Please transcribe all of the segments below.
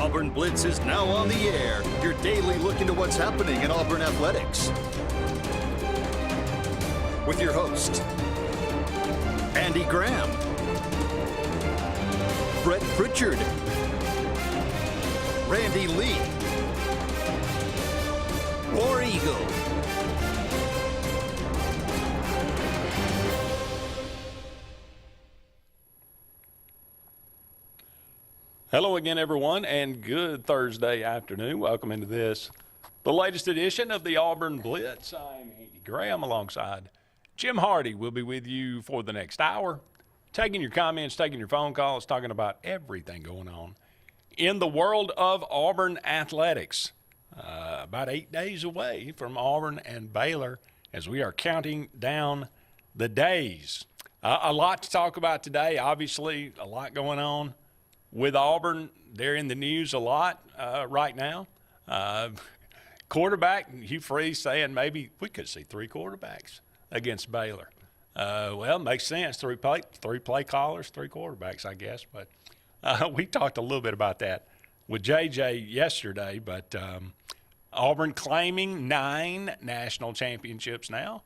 Auburn Blitz is now on the air, your daily look into what's happening in Auburn athletics. With your host, Andy Graham, Brett Pritchard, Randy Lee, War Eagle. Hello again, everyone, and good Thursday afternoon. Welcome into this, the latest edition of the Auburn Blitz. I'm Andy Graham alongside Jim Hardy. We'll be with you for the next hour, taking your comments, taking your phone calls, talking about everything going on in the world of Auburn athletics. About 8 days away from Auburn and Baylor as we are counting down the days. A lot to talk about today. Obviously, a lot going on with Auburn. They're in the news a lot right now. Quarterback Hugh Freeze saying maybe we could see three quarterbacks against Baylor. Well, makes sense. Three play callers, three quarterbacks, I guess. But we talked a little bit about that with JJ yesterday. But Auburn claiming 9 national championships now.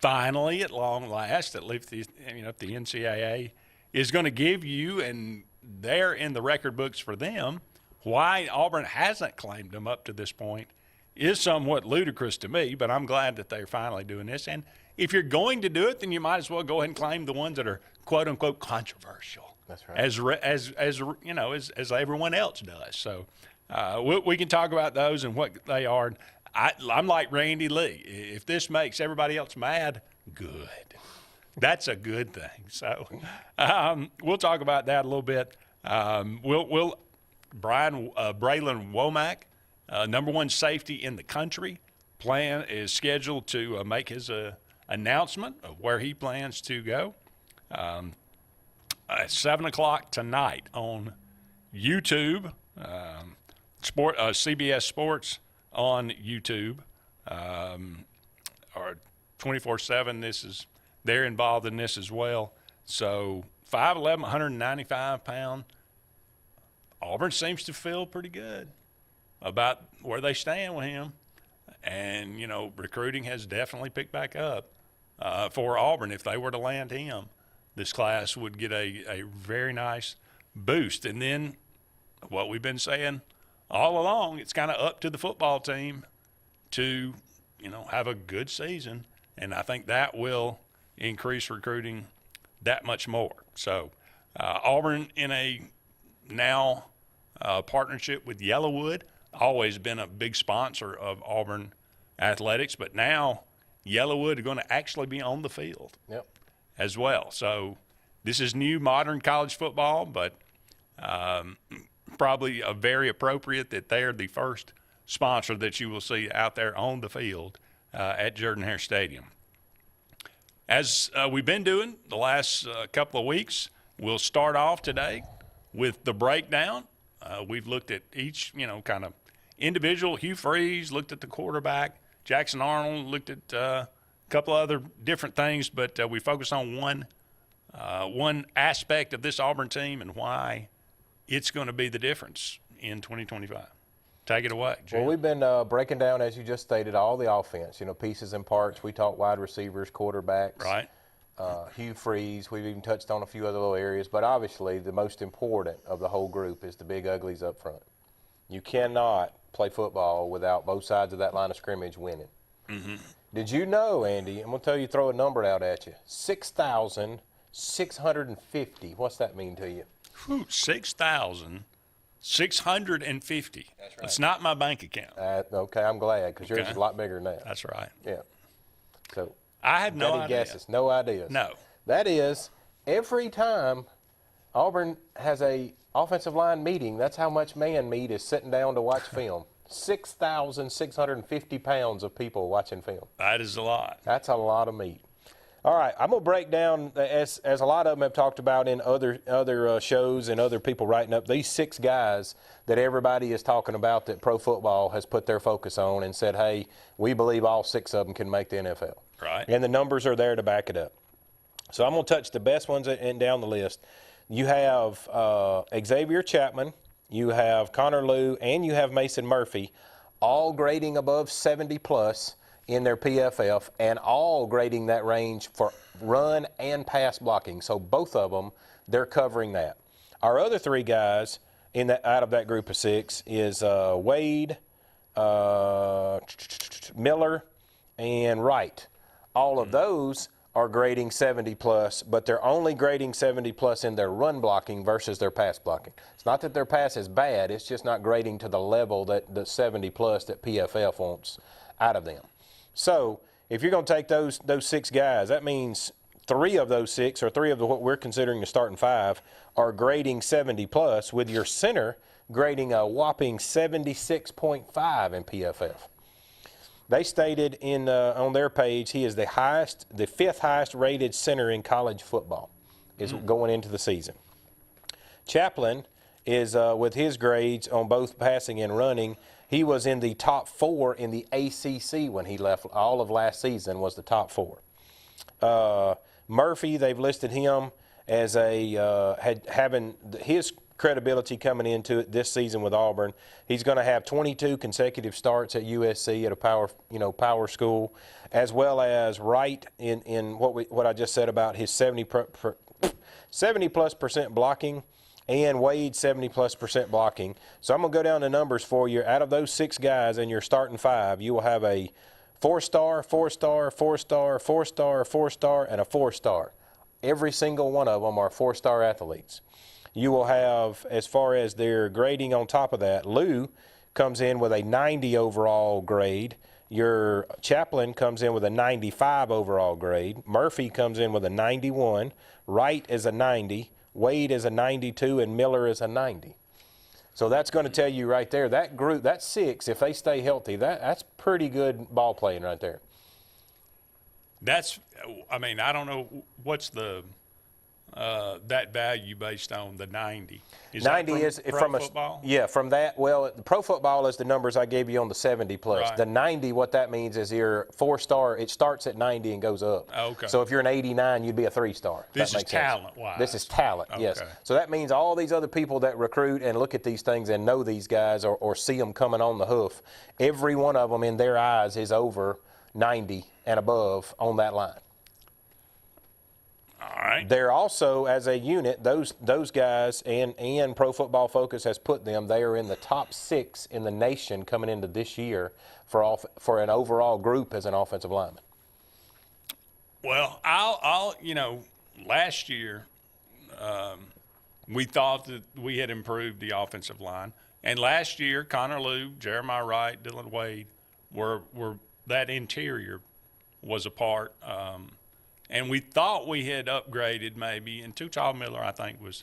Finally, at long last, at least the NCAA is going to give you, and they're in the record books for them. Why Auburn hasn't claimed them up to this point is somewhat ludicrous to me, but I'm glad that they're finally doing this. And if you're going to do it, then you might as well go ahead and claim the ones that are quote unquote controversial. That's right. As everyone else does. So we can talk about those and what they are. I'm like Randy Lee. If this makes everybody else mad, good. That's a good thing. So we'll talk about that a little bit. Braylon Womack, number one safety in the country, is scheduled to make his announcement of where he plans to go at 7 o'clock tonight on YouTube, CBS Sports on YouTube, or 24/7. They're involved in this as well. So 5'11", 195 pound. Auburn seems to feel pretty good about where they stand with him. And, recruiting has definitely picked back up for Auburn. If they were to land him, this class would get a very nice boost. And then what we've been saying all along, it's kind of up to the football team to, have a good season. And I think that will increase recruiting that much more. So Auburn in a now partnership with Yellowwood, always been a big sponsor of Auburn athletics, but now Yellowwood are going to actually be on the field as well. So this is new modern college football, but probably very appropriate that they're the first sponsor that you will see out there on the field at Jordan-Hare Stadium. As we've been doing the last couple of weeks, we'll start off today with the breakdown. We've looked at each, kind of individual. Hugh Freeze looked at the quarterback. Jackson Arnold looked at a couple other different things, but we focused on one aspect of this Auburn team and why it's going to be the difference in 2025. Take it away, Jim. Well, we've been breaking down, as you just stated, all the offense, pieces and parts. We talked wide receivers, quarterbacks. Right. Hugh Freeze. We've even touched on a few other little areas. But obviously the most important of the whole group is the big uglies up front. You cannot play football without both sides of that line of scrimmage winning. Mm-hmm. Did you know, Andy, I'm going to tell you, throw a number out at you, 6,650. What's that mean to you? 6,650. That's right. It's not my bank account. Okay, I'm glad, because yours is a lot bigger than that. That's right. Yeah. So I have no idea. Guesses, no ideas. No. That is, every time Auburn has a offensive line meeting, that's how much man meat is sitting down to watch film. 6,650 pounds of people watching film. That is a lot. That's a lot of meat. All right, I'm going to break down, as a lot of them have talked about in other shows and other people writing up, these 6 guys that everybody is talking about that Pro Football has put their focus on and said, hey, we believe all 6 of them can make the NFL. Right. And the numbers are there to back it up. So I'm going to touch the best ones and down the list. You have Xavier Chapman, you have Connor Lew, and you have Mason Murphy, all grading above 70 plus in their PFF, and all grading that range for run and pass blocking. So both of them, they're covering that. Our other three guys out of that group of six is Wade, Miller, and Wright. All of those are grading 70 plus, but they're only grading 70 plus in their run blocking versus their pass blocking. It's not that their pass is bad, it's just not grading to the level that the 70 plus that PFF wants out of them. So if you're going to take those six guys, that means three of those six, or three of what we're considering the starting five, are grading 70 plus, with your center grading a whopping 76.5 in PFF. They stated on their page he is the fifth highest rated center in college football is going into the season. Chaplin is with his grades on both passing and running. He was in the top 4 in the ACC when he left. All of last season was the top 4. Murphy, they've listed him as having his credibility coming into it this season with Auburn. He's going to have 22 consecutive starts at USC at a power school, as well as Wright in what I just said about his 70 plus percent blocking, and Wade 70 plus percent blocking. So I'm going to go down the numbers for you. Out of those six guys in your starting five, you will have a 4-star, 4-star, 4-star, 4-star, 4-star, and a 4-star. Every single one of them are 4-star athletes. You will have, as far as their grading on top of that, Lou comes in with a 90 overall grade. Your Chaplin comes in with a 95 overall grade. Murphy comes in with a 91. Wright is a 90. Wade is a 92, and Miller is a 90. So that's going to tell you right there, that group, that six, if they stay healthy, that's pretty good ball playing right there. I don't know what's the that value based on the 90. Is 90 that is from football? Yeah, from that. Well, the pro football is the numbers I gave you on the 70 plus. Right. The 90, what that means is your 4-star. It starts at 90 and goes up. Okay. So if you're an 89, you'd be a 3-star. This is talent-wise. This is talent. Okay. Yes. So that means all these other people that recruit and look at these things and know these guys or see them coming on the hoof, every one of them in their eyes is over 90 and above on that line. All right. They're also, as a unit, those guys, and Pro Football Focus has put them, they are in the top 6 in the nation coming into this year for an overall group as an offensive lineman. Well, last year we thought that we had improved the offensive line. And last year, Connor Lew, Jeremiah Wright, Dylan Wade were that interior was a part. And we thought we had upgraded maybe, and Tuchal Miller, I think, was,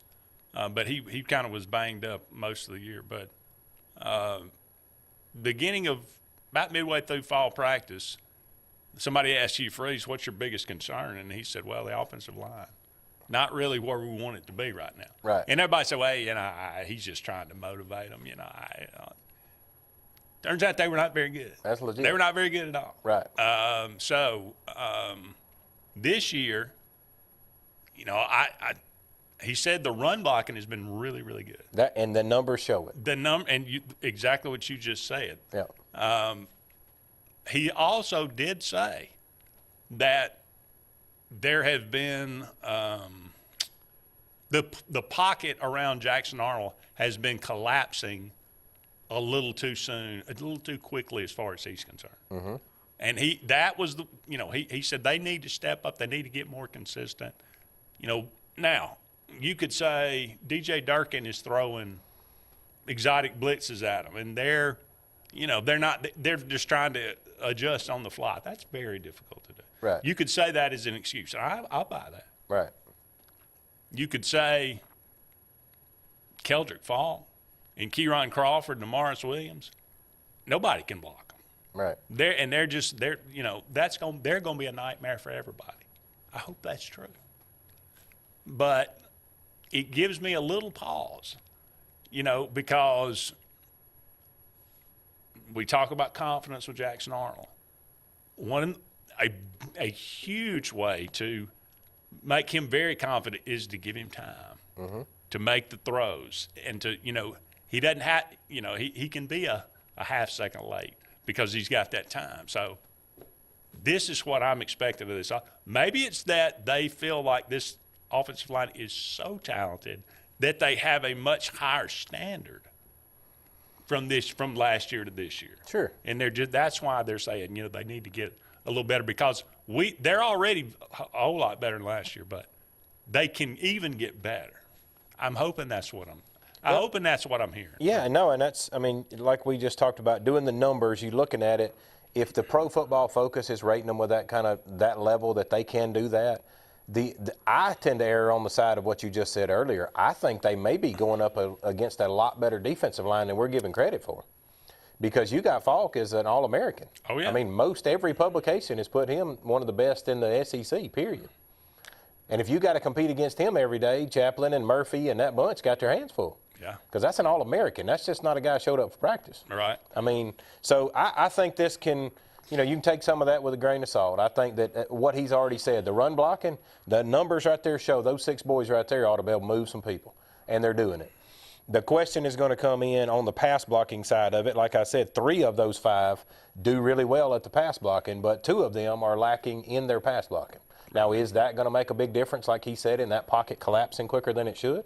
but he kind of was banged up most of the year. But beginning of about midway through fall practice, somebody asked Hugh Freeze, what's your biggest concern? And he said, well, the offensive line. Not really where we want it to be right now. Right. And everybody said, well, he's just trying to motivate them. Turns out they were not very good. That's legit. They were not very good at all. Right. This year, he said the run blocking has been really, really good. And the numbers show it. Exactly what you just said. Yeah. He also did say that there have been the pocket around Jackson Arnold has been collapsing a little too soon, a little too quickly as far as he's concerned. Mm-hmm. And he said they need to step up. They need to get more consistent. Now you could say DJ Durkin is throwing exotic blitzes at them, and they're just trying to adjust on the fly. That's very difficult to do. Right. You could say that as an excuse. I'll buy that. Right. You could say Keldrick Fall and Kieron Crawford and Morris Williams. Nobody can block. Right. They're going to be a nightmare for everybody. I hope that's true. But it gives me a little pause, because we talk about confidence with Jackson Arnold. A huge way to make him very confident is to give him time to make the throws and to, he doesn't have, he can be a half second late because he's got that time. So this is what I'm expecting of this. Maybe it's that they feel like this offensive line is so talented that they have a much higher standard from last year to this year. Sure. And that's why they're saying, they need to get a little better because they're already a whole lot better than last year, but they can even get better. I'm hoping that's what I'm hearing. Yeah, no, and that's, like we just talked about, doing the numbers, you looking at it, if the Pro Football Focus is rating them with that level that they can do that, I tend to err on the side of what you just said earlier. I think they may be going up against a lot better defensive line than we're giving credit for. Because you got Falk as an All-American. Oh, yeah. Most every publication has put him one of the best in the SEC, period. And if you got to compete against him every day, Chaplin and Murphy and that bunch got their hands full. Yeah. Because that's an All-American. That's just not a guy who showed up for practice. Right. So I think this can, you can take some of that with a grain of salt. I think that what he's already said, the run blocking, the numbers right there show those 6 boys right there ought to be able to move some people. And they're doing it. The question is going to come in on the pass blocking side of it. Like I said, 3 of those 5 do really well at the pass blocking, but 2 of them are lacking in their pass blocking. Now, is that going to make a big difference, like he said, in that pocket collapsing quicker than it should?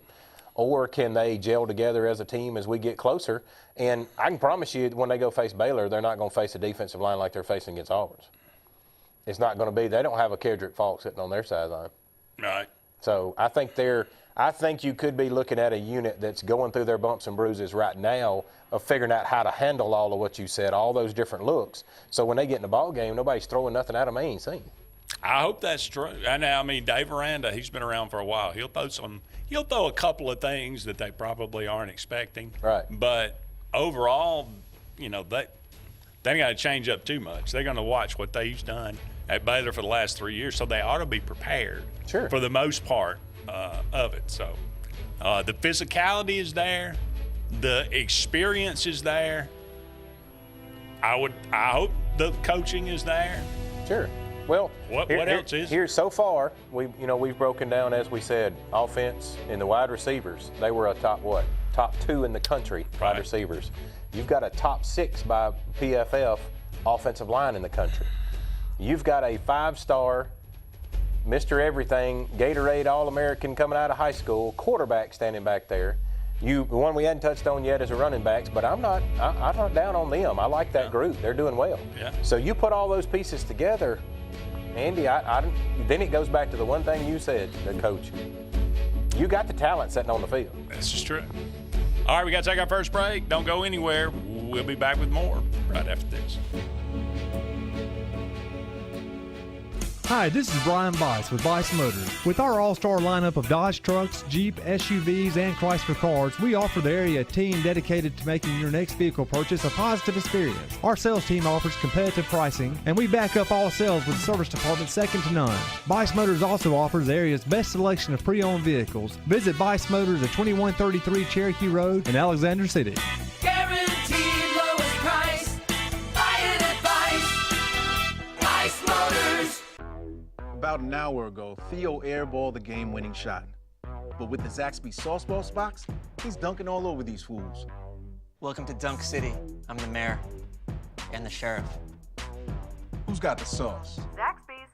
Or can they gel together as a team as we get closer? And I can promise you when they go face Baylor, they're not going to face a defensive line like they're facing against Auburn's. It's not going to be. They don't have a Kedrick Falk sitting on their sideline. Right. So I think you could be looking at a unit that's going through their bumps and bruises right now of figuring out how to handle all of what you said, all those different looks. So when they get in the ball game, nobody's throwing nothing at them they ain't seen. I hope that's true. Dave Aranda, he's been around for a while. He'll throw a couple of things that they probably aren't expecting. Right. But overall, they ain't got to change up too much. They're going to watch what they've done at Baylor for the last 3 years, so they ought to be prepared. Sure. For the most part of it. So the physicality is there, the experience is there. I hope the coaching is there. Sure. Well, what else is here so far? We've broken down, as we said, offense and the wide receivers. They were a top 2 in the country wide receivers. You've got a top 6 by PFF offensive line in the country. You've got a 5-star, Mr. Everything, Gatorade All-American coming out of high school, quarterback standing back there. The one we hadn't touched on yet is a running backs, but I'm not down on them. I like that group. They're doing well. Yeah. So you put all those pieces together, Andy, then it goes back to the one thing you said, the coach. You got the talent sitting on the field. This is true. All right, we got to take our first break. Don't go anywhere. We'll be back with more right after this. Hi, this is Brian Bice with Bice Motors. With our all-star lineup of Dodge trucks, Jeep, SUVs, and Chrysler cars, we offer the area team dedicated to making your next vehicle purchase a positive experience. Our sales team offers competitive pricing, and we back up all sales with a service department second to none. Bice Motors also offers the area's best selection of pre-owned vehicles. Visit Bice Motors at 2133 Cherokee Road in Alexander City. Guaranteed lowest price. Buy it at Bice Motors. About an hour ago, Theo airballed the game-winning shot. But with the Zaxby Sauceballs box, he's dunking all over these fools. Welcome to Dunk City. I'm the mayor and the sheriff. Who's got the sauce?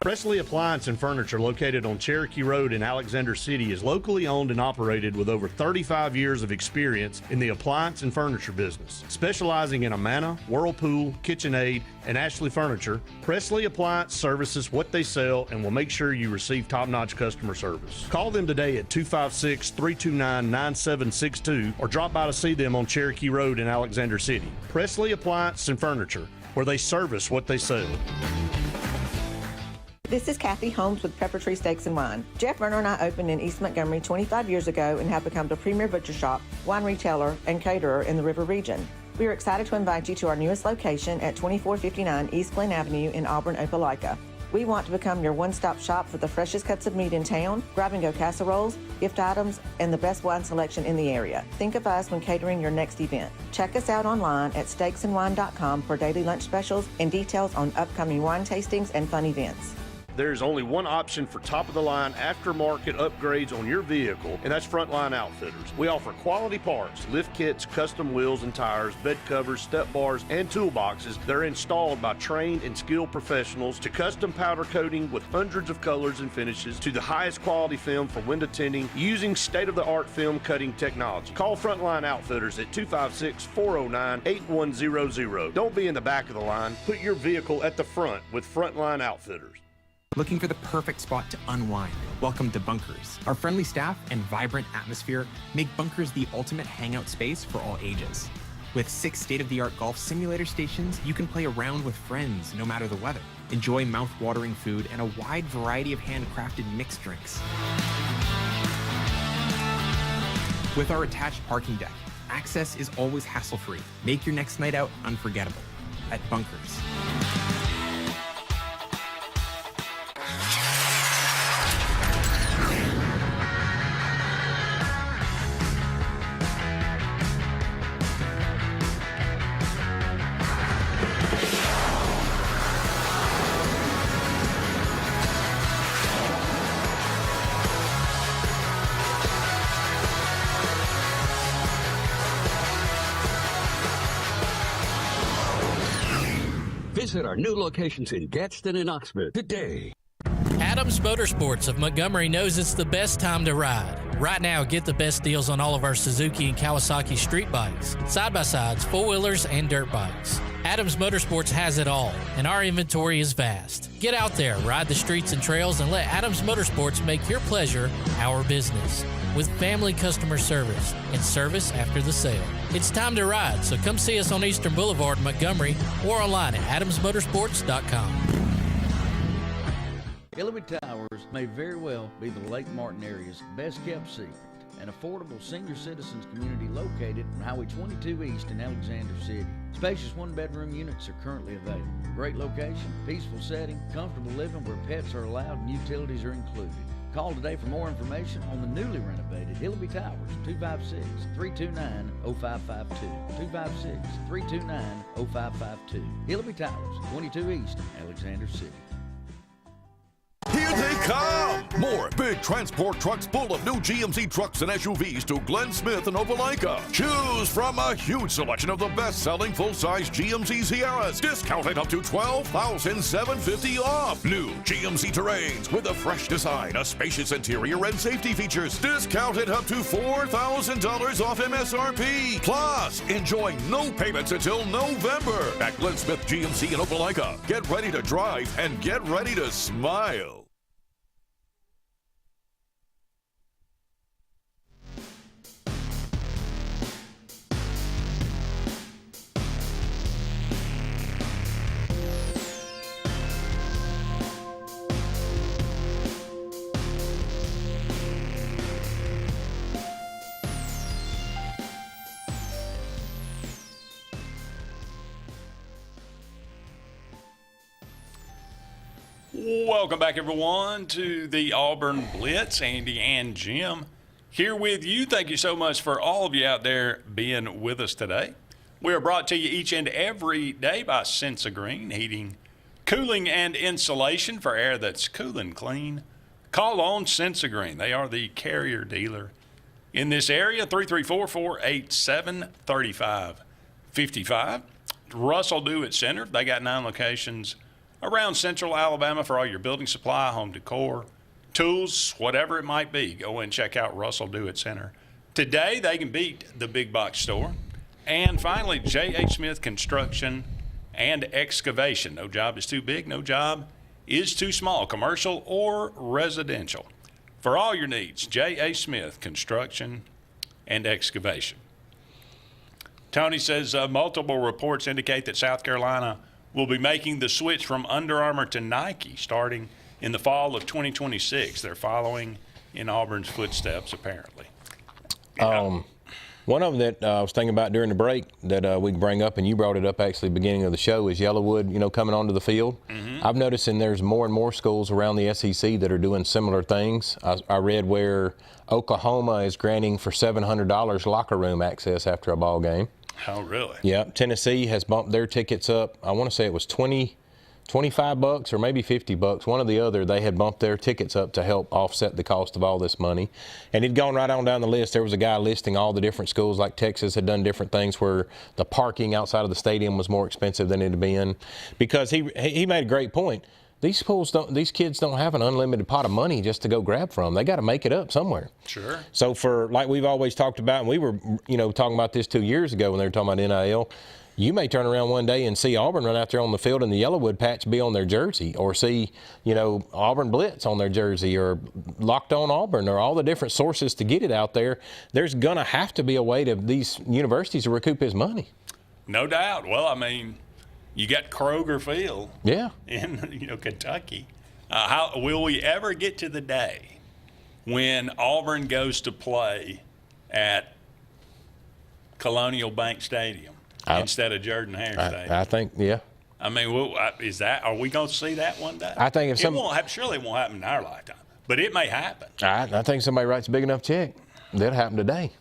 Presley Appliance and Furniture, located on Cherokee Road in Alexander City, is locally owned and operated with over 35 years of experience in the appliance and furniture business. Specializing in Amana, Whirlpool, KitchenAid, and Ashley Furniture, Presley Appliance services what they sell and will make sure you receive top-notch customer service. Call them today at 256-329-9762 or drop by to see them on Cherokee Road in Alexander City. Presley Appliance and Furniture, where they service what they sell. This is Kathy Holmes with Pepper Tree Steaks and Wine. Jeff Verner and I opened in East Montgomery 25 years ago and have become the premier butcher shop, wine retailer, and caterer in the River region. We are excited to invite you to our newest location at 2459 East Glen Avenue in Auburn, Opelika. We want to become your one-stop shop for the freshest cuts of meat in town, grab-and-go casseroles, gift items, and the best wine selection in the area. Think of us when catering your next event. Check us out online at steaksandwine.com for daily lunch specials and details on upcoming wine tastings and fun events. there's only one option for top-of-the-line aftermarket upgrades on your vehicle, and that's Frontline Outfitters. We offer quality parts, lift kits, custom wheels and tires, bed covers, step bars, and toolboxes that are installed by trained and skilled professionals, to custom powder coating with hundreds of colors and finishes, to the highest quality film for window tinting using state-of-the-art film cutting technology. Call Frontline Outfitters at 256-409-8100. Don't be in the back of the line. Put your vehicle at the front with Frontline Outfitters. Looking for the perfect spot to unwind? Welcome to Bunkers. Our friendly staff and vibrant atmosphere make Bunkers the ultimate hangout space for all ages. With 6 state-of-the-art golf simulator stations, you can play around with friends no matter the weather. Enjoy mouth-watering food and a wide variety of handcrafted mixed drinks. With our attached parking deck, access is always hassle-free. Make your next night out unforgettable at Bunkers. Visit our new locations in Gadsden and Oxford today. Adams Motorsports of Montgomery knows it's the best time to ride. Right now, get the best deals on all of our Suzuki and Kawasaki street bikes, side-by-sides, four-wheelers, and dirt bikes. Adams Motorsports has it all, and our inventory is vast. Get out there, ride the streets and trails, and let Adams Motorsports make your pleasure our business. With family customer service and service after the sale. It's time to ride, so come see us on Eastern Boulevard in Montgomery or online at adamsmotorsports.com. Hillary Towers may very well be the Lake Martin area's best kept secret. An affordable senior citizens community located on Highway 22 East in Alexander City. Spacious one-bedroom units are currently available. Great location, peaceful setting, comfortable living where pets are allowed and utilities are included. Call today for more information on the newly renovated Hillary Towers, 256-329-0552. 256-329-0552. Hillary Towers, 22 East, Alexander City. Here they come! More big transport trucks full of new GMC trucks and SUVs to Glenn Smith and Opelika. Choose from a huge selection of the best-selling full-size GMC Sierras, discounted up to $12,750 off. New GMC Terrains with a fresh design, a spacious interior, and safety features, discounted up to $4,000 off MSRP. Plus, enjoy no payments until November at Glenn Smith GMC in Opelika. Get ready to drive and get ready to smile. Welcome back, everyone, to the Auburn Blitz. Andy and Jim here with you. Thank you so much for all of you out there being with us today. We are brought to you each and every day by Sense of Green Heating, Cooling, and Insulation for air that's cool and clean. Call on Sense of Green. They are the carrier dealer in this area, 334-487-3555. Russell Dewitt Center. They got 9 locations around Central Alabama for all your building supply, home decor, tools, whatever it might be. Go and check out Russell Dewitt Center. Today, they can beat the big box store. And finally, J.H. Smith Construction and Excavation. No job is too big, no job is too small, commercial or residential. For all your needs, J.H. Smith Construction and Excavation. Tony says multiple reports indicate that South Carolina will be making the switch from Under Armour to Nike starting in the fall of 2026. They're following in Auburn's footsteps, apparently. One of them that I was thinking about during the break that we can bring up, and you brought it up actually beginning of the show, is Yellowwood, coming onto the field. Mm-hmm. I've noticed there's more and more schools around the SEC that are doing similar things. I read where Oklahoma is granting for $700 locker room access after a ball game. Oh, really? Yeah. Tennessee has bumped their tickets up. I want to say it was $20 $25 or maybe $50, one or the other. They had bumped their tickets up to help offset the cost of all this money. And he'd gone right on down the list. There was a guy listing all the different schools, like Texas had done different things where the parking outside of the stadium was more expensive than it had been. Because he made a great point. These kids don't have an unlimited pot of money just to go grab from. They got to make it up somewhere. Sure. So like we've always talked about, and we were, talking about this 2 years ago when they were talking about NIL, you may turn around one day and see Auburn run out there on the field and the Yellowwood patch be on their jersey, or see, Auburn Blitz on their jersey, or Locked On Auburn, or all the different sources to get it out there. There's going to have to be a way to these universities to recoup his money. No doubt. Well, I mean, you got Kroger Field in Kentucky. How will we ever get to the day when Auburn goes to play at Colonial Bank Stadium instead of Jordan-Hare Stadium? I think, yeah. I mean, are we going to see that one day? I think surely it won't happen in our lifetime, but it may happen. I think somebody writes a big enough check, that'll happen today.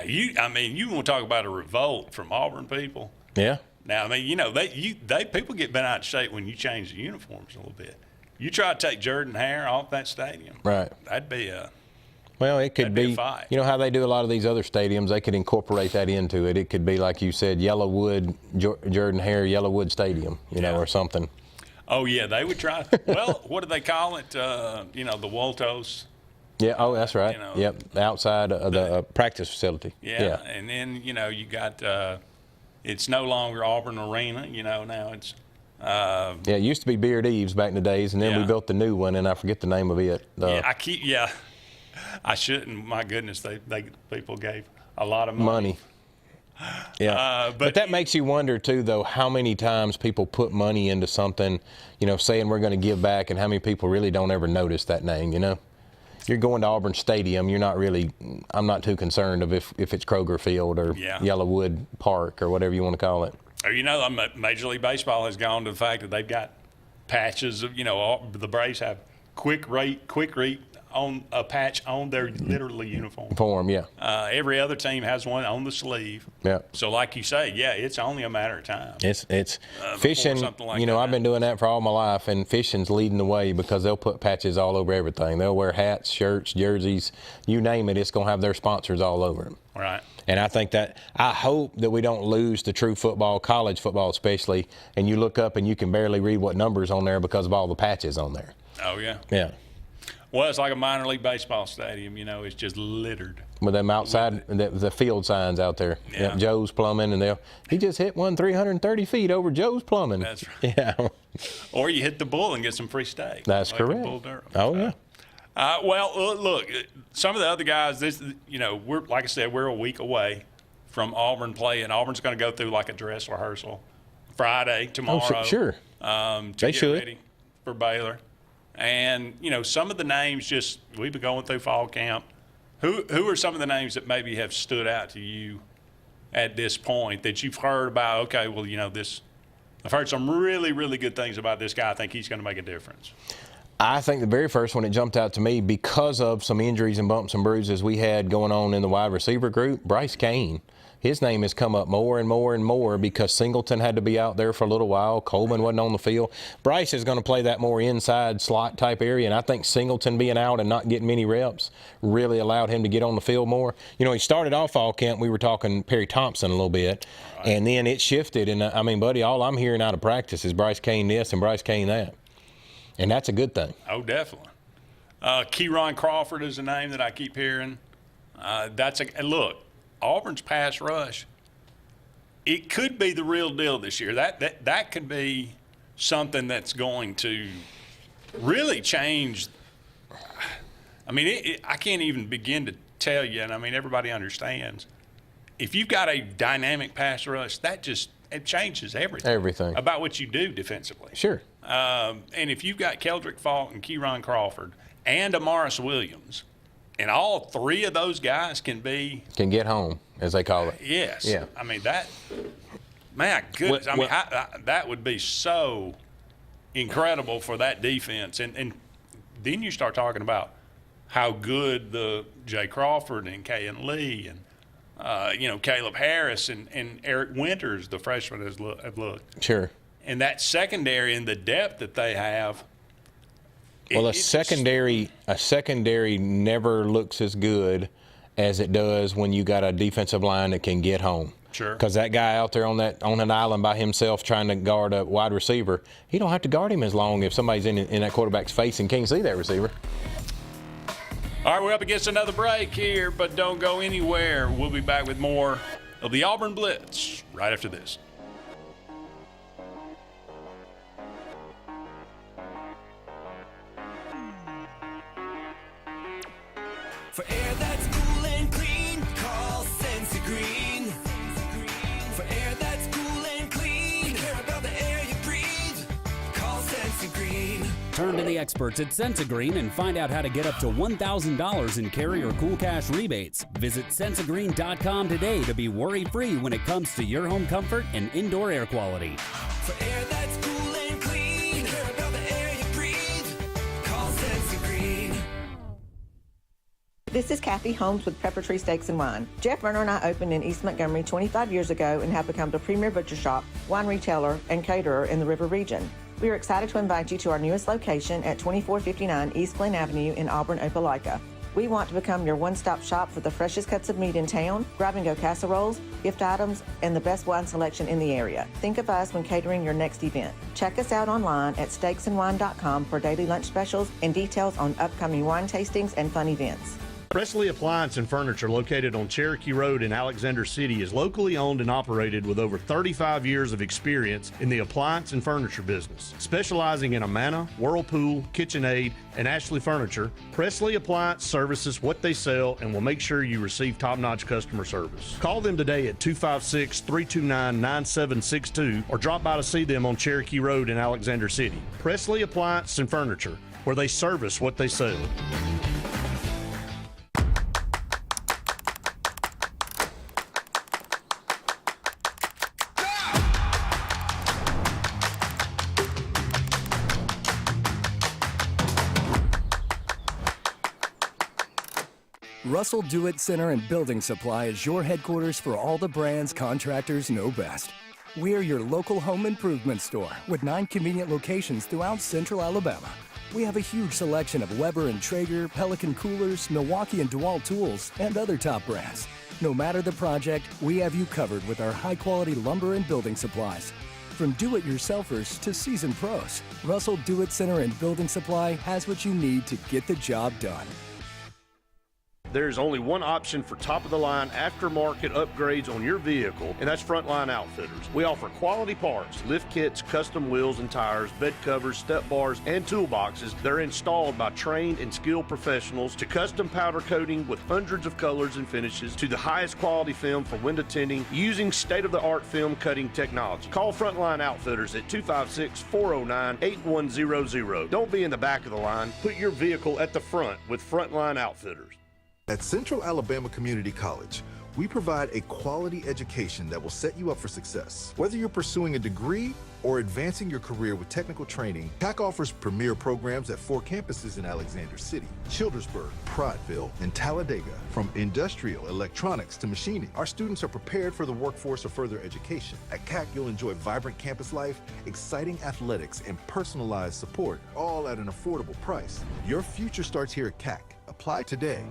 You want to talk about a revolt from Auburn people? Yeah. Now, I mean, people get bent out of shape when you change the uniforms a little bit. You try to take Jordan-Hare off that stadium, right? That'd be a well, it could be. Fight. You know how they do a lot of these other stadiums? They could incorporate that into it. It could be like you said, Yellowwood, Jordan-Hare, Yellowwood Stadium, or something. Oh yeah, they would try. Well, what do they call it? The Woltos. Yeah. Oh, that's right. Yep. Outside of the practice facility. Yeah. And then you got. It's no longer Auburn Arena, now it's. It used to be Beard Eves back in the days, and then we built the new one, and I forget the name of it. I shouldn't. My goodness, people gave a lot of money. Yeah, but that makes you wonder too, though, how many times people put money into something, saying we're going to give back, and how many people really don't ever notice that name, You're going to Auburn Stadium. I'm not too concerned of if it's Kroger Field or Yellowwood Park or whatever you want to call it. Major League Baseball has gone to the fact that they've got patches of, the Braves have quick read on a patch on their literally uniform. Yeah. Every other team has one on the sleeve. Yeah. So like you say, it's only a matter of time. It's fishing. I've been doing that for all my life, and fishing's leading the way because they'll put patches all over everything. They'll wear hats, shirts, jerseys, you name it. It's going to have their sponsors all over them. Right. And I hope that we don't lose the true football, college football especially, and you look up and you can barely read what number's on there because of all the patches on there. Oh, yeah. Yeah. Well, it's like a minor league baseball stadium, it's just littered. With them outside, the field signs out there. Yeah. Joe's Plumbing, and he just hit one 330 feet over Joe's Plumbing. That's right. Yeah. Or you hit the bull and get some free steak. That's correct. Bull Durham. Oh, yeah. Well, look, some of the other guys, we're like I said, we're a week away from Auburn playing. Auburn's going to go through like a dress rehearsal Friday, tomorrow. Oh, sure. They should. Ready for Baylor. And, some of the names we've been going through fall camp. Who are some of the names that maybe have stood out to you at this point that you've heard about? Okay, well, I've heard some really, really good things about this guy. I think he's going to make a difference. I think the very first one that jumped out to me because of some injuries and bumps and bruises we had going on in the wide receiver group, Bryce Kane. His name has come up more and more and more because Singleton had to be out there for a little while. Coleman wasn't on the field. Bryce is going to play that more inside slot type area, and I think Singleton being out and not getting many reps really allowed him to get on the field more. He started off fall camp, we were talking Perry Thompson a little bit, and then it shifted. And, buddy, all I'm hearing out of practice is Bryce Kane this and Bryce Kane that. And that's a good thing. Oh, definitely. Keyron Crawford is a name that I keep hearing. Look, Auburn's pass rush, it could be the real deal this year. That could be something that's going to really change. I can't even begin to tell you, and everybody understands. If you've got a dynamic pass rush, it changes everything about what you do defensively. Sure. And if you've got Keldrick Faulk and Keyron Crawford and Amaris Williams, and all three of those guys can get home, as they call it. Yes. Yeah. My goodness. That would be so incredible for that defense. And then you start talking about how good the Jay Crawford and Kayan Lee and Caleb Harris and Eric Winters, the freshman, have looked. Sure. And that secondary and the depth that they have. Well, a secondary never looks as good as it does when you got a defensive line that can get home. Sure. Because that guy out there on an island by himself trying to guard a wide receiver, he don't have to guard him as long if somebody's in that quarterback's face and can't see that receiver. All right, we're up against another break here, but don't go anywhere. We'll be back with more of the Auburn Blitz right after this. For air that's cool and clean, call Sensi Green. For air that's cool and clean, care about the air you breathe, call Sensi Green. Turn to the experts at Sensigreen and find out how to get up to $1,000 in Carrier Cool Cash rebates. Visit Sensigreen.com today to be worry-free when it comes to your home comfort and indoor air quality. For air that's cool and clean, care about the air you breathe, call Sensi Green. This is Kathy Holmes with Pepper Tree Steaks and Wine. Jeff Verner and I opened in East Montgomery 25 years ago and have become the premier butcher shop, wine retailer, and caterer in the River region. We are excited to invite you to our newest location at 2459 East Glen Avenue in Auburn, Opelika. We want to become your one-stop shop for the freshest cuts of meat in town, grab-and-go casseroles, gift items, and the best wine selection in the area. Think of us when catering your next event. Check us out online at steaksandwine.com for daily lunch specials and details on upcoming wine tastings and fun events. Presley Appliance and Furniture, located on Cherokee Road in Alexander City, is locally owned and operated with over 35 years of experience in the appliance and furniture business. Specializing in Amana, Whirlpool, KitchenAid, and Ashley Furniture, Presley Appliance services what they sell and will make sure you receive top-notch customer service. Call them today at 256-329-9762 or drop by to see them on Cherokee Road in Alexander City. Presley Appliance and Furniture, where they service what they sell. Russell Do-It Center and Building Supply is your headquarters for all the brands contractors know best. We are your local home improvement store with 9 convenient locations throughout central Alabama. We have a huge selection of Weber and Traeger, Pelican coolers, Milwaukee and DeWalt tools, and other top brands. No matter the project, we have you covered with our high-quality lumber and building supplies. From do-it-yourselfers to seasoned pros, Russell Do-It Center and Building Supply has what you need to get the job done. There's only one option for top-of-the-line aftermarket upgrades on your vehicle, and that's Frontline Outfitters. We offer quality parts, lift kits, custom wheels and tires, bed covers, step bars, and toolboxes. They're installed by trained and skilled professionals, to custom powder coating with hundreds of colors and finishes, to the highest quality film for window tinting using state-of-the-art film cutting technology. Call Frontline Outfitters at 256-409-8100. Don't be in the back of the line. Put your vehicle at the front with Frontline Outfitters. At Central Alabama Community College, we provide a quality education that will set you up for success. Whether you're pursuing a degree or advancing your career with technical training, CAC offers premier programs at 4 campuses in Alexander City, Childersburg, Prattville, and Talladega. From industrial, electronics to machining, our students are prepared for the workforce or further education. At CAC, you'll enjoy vibrant campus life, exciting athletics, and personalized support, all at an affordable price. Your future starts here at CAC. Apply today.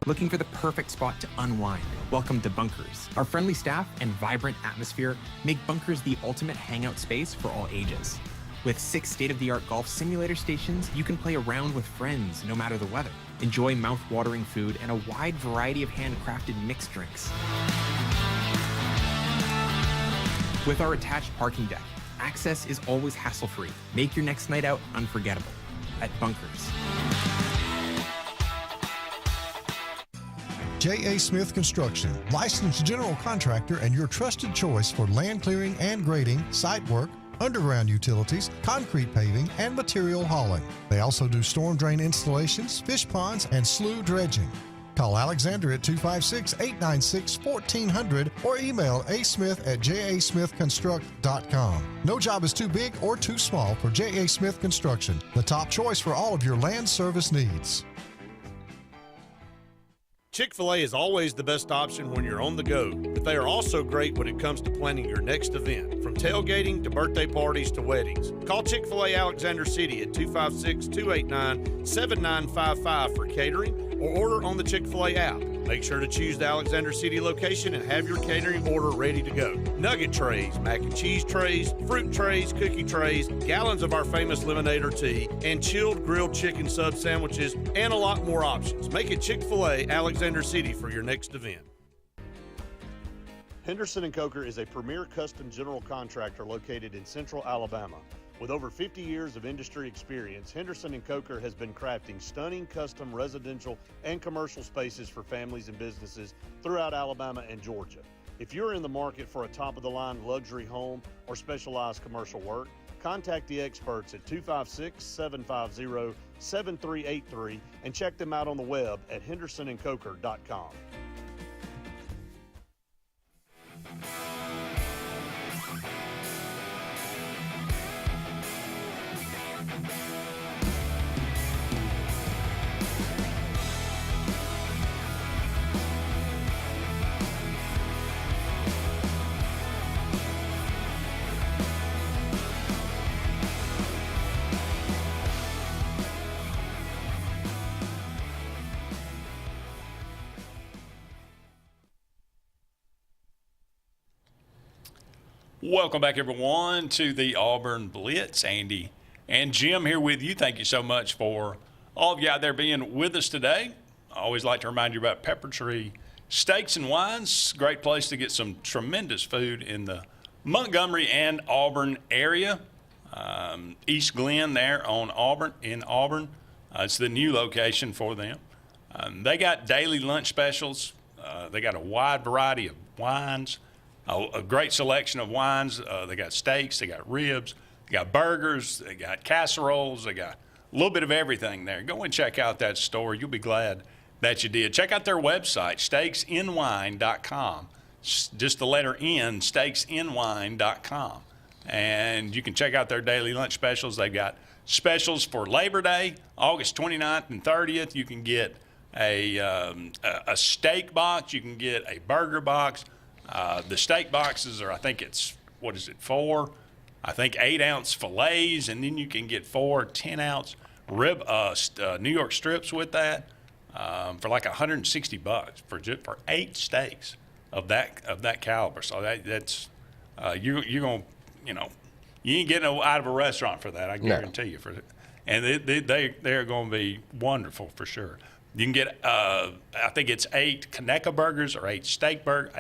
Looking for the perfect spot to unwind? Welcome to Bunkers. Our friendly staff and vibrant atmosphere make Bunkers the ultimate hangout space for all ages. With 6 state-of-the-art golf simulator stations, you can play around with friends no matter the weather. Enjoy mouth-watering food and a wide variety of handcrafted mixed drinks. With our attached parking deck, access is always hassle-free. Make your next night out unforgettable at Bunkers. J.A. Smith Construction, licensed general contractor and your trusted choice for land clearing and grading, site work, underground utilities, concrete paving, and material hauling. They also do storm drain installations, fish ponds, and slough dredging. Call Alexander at 256-896-1400 or email asmith@jasmithconstruct.com. No job is too big or too small for J.A. Smith Construction, the top choice for all of your land service needs. Chick-fil-A is always the best option when you're on the go, but they are also great when it comes to planning your next event, from tailgating to birthday parties to weddings. Call Chick-fil-A Alexander City at 256-289-7955 for catering or order on the Chick-fil-A app. Make sure to choose the Alexander City location and have your catering order ready to go. Nugget trays, mac and cheese trays, fruit trays, cookie trays, gallons of our famous lemonade or tea, and chilled grilled chicken sub sandwiches, and a lot more options. Make it Chick-fil-A Alexander City for your next event. Henderson & Coker is a premier custom general contractor located in central Alabama. With over 50 years of industry experience, Henderson & Coker has been crafting stunning custom residential and commercial spaces for families and businesses throughout Alabama and Georgia. If you're in the market for a top-of-the-line luxury home or specialized commercial work, contact the experts at 256-750-7383 and check them out on the web at hendersonandcoker.com. Welcome back, everyone, to the Auburn Blitz. Andy and Jim here with you. Thank you so much for all of you out there being with us today. I always like to remind you about Pepper Tree Steaks and Wines. Great place to get some tremendous food in the Montgomery and Auburn area. East Glen there on Auburn, in Auburn. It's the new location for them. They got daily lunch specials. They got a wide variety of wines. A great selection of wines. They got steaks, they got ribs, they got burgers, they got casseroles, they got a little bit of everything there. Go and check out that store. You'll be glad that you did. Check out their website, steaksandwine.com. Just the letter N, steaksandwine.com. And you can check out their daily lunch specials. They've got specials for Labor Day, August 29th and 30th. You can get a steak box. You can get a burger box. The steak boxes are, I think it's, 4? I think 8-ounce fillets, and then you can get 4 10-ounce rib New York strips with that for like $160 for 8 steaks of that caliber. So that's you're going, you ain't getting out of a restaurant for that. I guarantee you for it. And they're going to be wonderful for sure. You can get I think it's 8 Conecuh burgers or 8 steak burgers,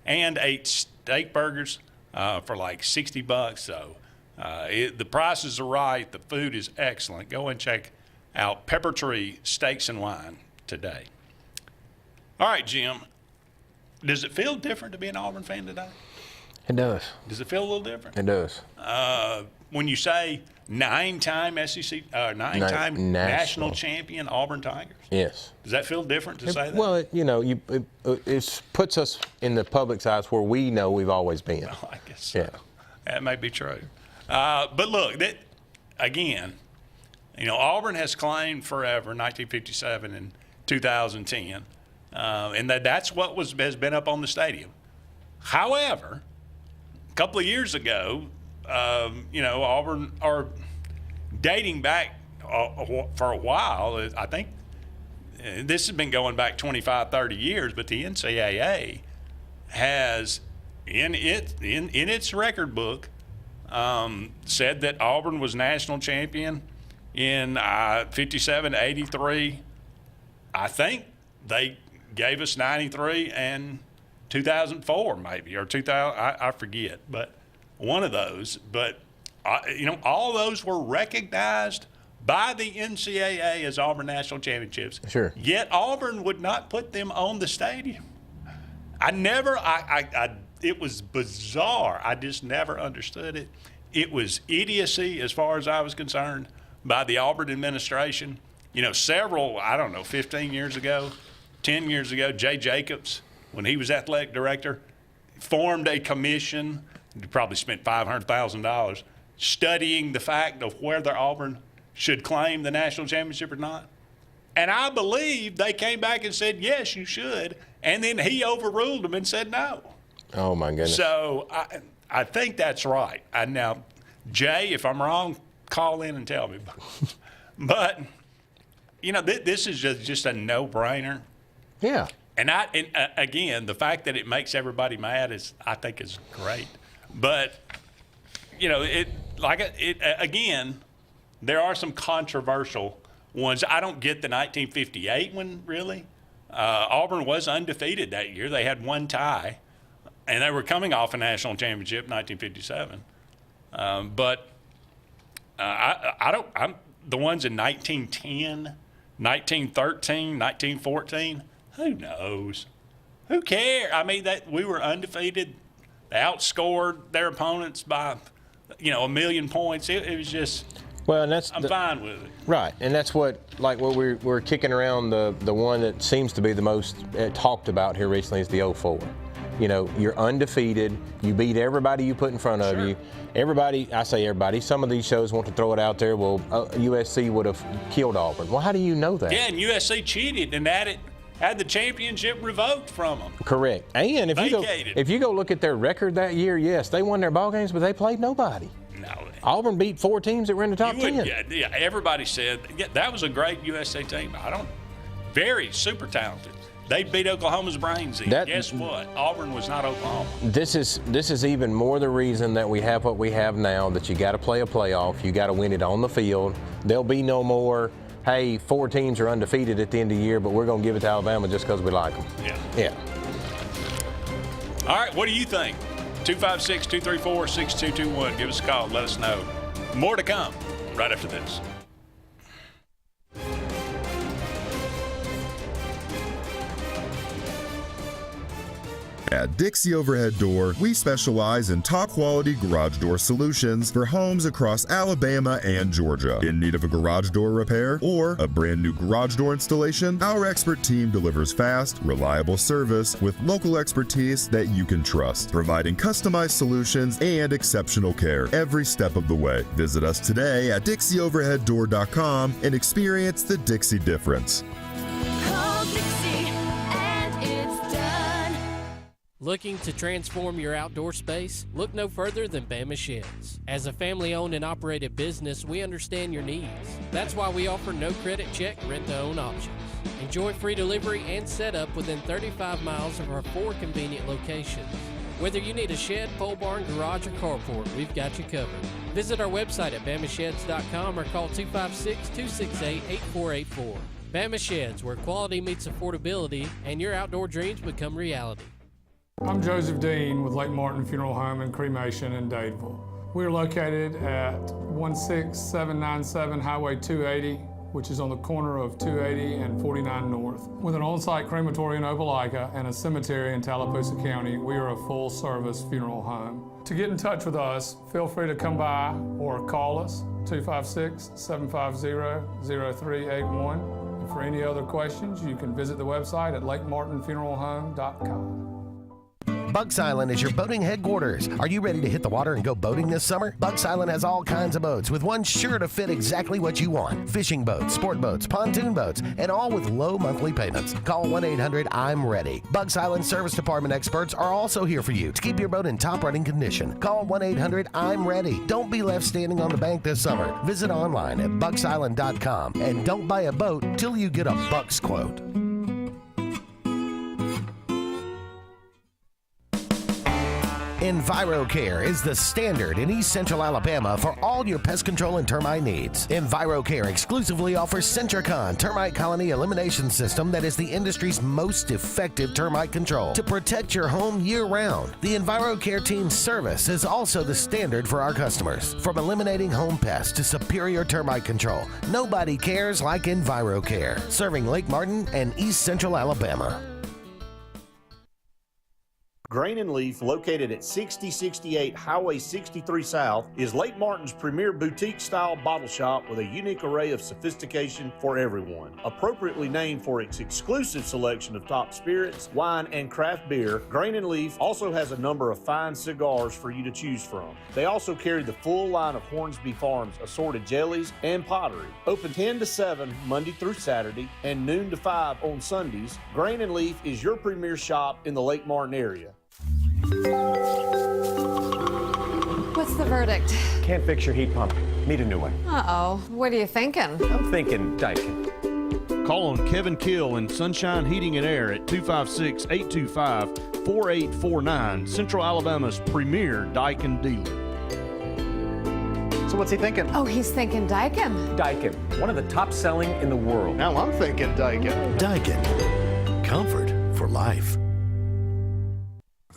8 steak burgers for like $60. So the prices are right. The food is excellent. Go and check out Pepper Tree Steaks and Wine today. All right, Jim. Does it feel different to be an Auburn fan today? It does. Does it feel a little different? It does. When you say 9-time SEC, 9-time national champion Auburn Tigers. Yes. Does that feel different to say that? Well, it puts us in the public's eyes where we know we've always been. Well, I guess so. Yeah. That may be true. But look, again, Auburn has claimed forever 1957 and 2010, and that's what has been up on the stadium. However, a couple of years ago, Auburn are dating back for a while. I think this has been going back 25, 30 years, but the NCAA has, in its record book, said that Auburn was national champion in 57, 83. I think they gave us 93 and 2004 maybe, or 2000, I forget, but one of those. But, all those were recognized by the NCAA as Auburn national championships. Sure. Yet Auburn would not put them on the stadium. It was bizarre. I just never understood it. It was idiocy as far as I was concerned by the Auburn administration. 15 years ago, 10 years ago, Jay Jacobs, when he was athletic director, formed a commission. He probably spent $500,000 studying the fact of whether Auburn should claim the national championship or not. And I believe they came back and said, yes, you should. And then he overruled them and said no. Oh, my goodness. So I think that's right. Now, Jay, if I'm wrong, call in and tell me. But, this is just a no-brainer. Yeah. And again, the fact that it makes everybody mad I think is great. But, again, there are some controversial ones. I don't get the 1958 one, really. Auburn was undefeated that year. They had one tie, and they were coming off a national championship in 1957. But I'm the ones in 1910, 1913, 1914. Who knows? Who cares? I mean, that we were undefeated. They outscored their opponents by, 1 million points. It was just. Well, and I'm fine with it. Right, and that's what we're kicking around the one that seems to be the most talked about here recently is the 04. You're undefeated. You beat everybody you put in front of you. Everybody, I say everybody, some of these shows want to throw it out there. Well, USC would have killed Auburn. Well, how do you know that? Yeah, and USC cheated and had the championship revoked from them. Correct. And if you go look at their record that year, yes, they won their ball games, but they played nobody. No. Auburn beat 4 teams that were in the top 10. Yeah, everybody said that was a great USA team. Very super talented. They beat Oklahoma's brains in. Guess what? Auburn was not Oklahoma. This is even more the reason that we have what we have now, that you got to play a playoff. You got to win it on the field. There'll be no more, hey, 4 teams are undefeated at the end of the year, but we're going to give it to Alabama just because we like them. Yeah. All right, what do you think? 256-234-6221. Give us a call. Let us know. More to come right after this. At Dixie Overhead Door, we specialize in top-quality garage door solutions for homes across Alabama and Georgia. In need of a garage door repair or a brand new garage door installation, our expert team delivers fast, reliable service with local expertise that you can trust, providing customized solutions and exceptional care every step of the way. Visit us today at DixieOverheadDoor.com and experience the Dixie difference. Looking to transform your outdoor space? Look no further than Bama Sheds. As a family-owned and operated business, we understand your needs. That's why we offer no credit check, rent-to-own options. Enjoy free delivery and setup within 35 miles of our 4 convenient locations. Whether you need a shed, pole barn, garage, or carport, we've got you covered. Visit our website at BamaSheds.com or call 256-268-8484. Bama Sheds, where quality meets affordability and your outdoor dreams become reality. I'm Joseph Dean with Lake Martin Funeral Home and Cremation in Dadeville. We're located at 16797 Highway 280, which is on the corner of 280 and 49 North. With an on-site crematory in Opelika and a cemetery in Tallapoosa County, we are a full-service funeral home. To get in touch with us, feel free to come by or call us, 256-750-0381. And for any other questions, you can visit the website at lakemartinfuneralhome.com. Bucks Island is your boating headquarters. Are you ready to hit the water and go boating this summer? Bucks Island has all kinds of boats, with one sure to fit exactly what you want. Fishing boats, sport boats, pontoon boats, and all with low monthly payments. Call 1-800-I'm-READY. Bucks Island Service Department experts are also here for you to keep your boat in top running condition. Call 1-800-I'm-READY. Don't be left standing on the bank this summer. Visit online at bucksisland.com and don't buy a boat till you get a Bucks quote. EnviroCare is the standard in East Central Alabama for all your pest control and termite needs. EnviroCare exclusively offers Centricon termite colony elimination system that is the industry's most effective termite control to protect your home year-round. The EnviroCare team's service is also the standard for our customers. From eliminating home pests to superior termite control, nobody cares like EnviroCare. Serving Lake Martin and East Central Alabama. Grain and Leaf, located at 6068 Highway 63 South, is Lake Martin's premier boutique-style bottle shop with a unique array of sophistication for everyone. Appropriately named for its exclusive selection of top spirits, wine, and craft beer, Grain and Leaf also has a number of fine cigars for you to choose from. They also carry the full line of Hornsby Farms assorted jellies and pottery. Open 10 to 7 Monday through Saturday and noon to 5 on Sundays, Grain and Leaf is your premier shop in the Lake Martin area. What's the verdict? Can't fix your heat pump. Need a new one. Uh-oh. What are you thinking? I'm thinking Daikin. Call on Kevin Kill and Sunshine Heating and Air at 256-825-4849, Central Alabama's premier Daikin dealer. So what's he thinking? Oh, he's thinking Daikin. Daikin, one of the top selling in the world. Now I'm thinking Daikin. Daikin. Comfort for life.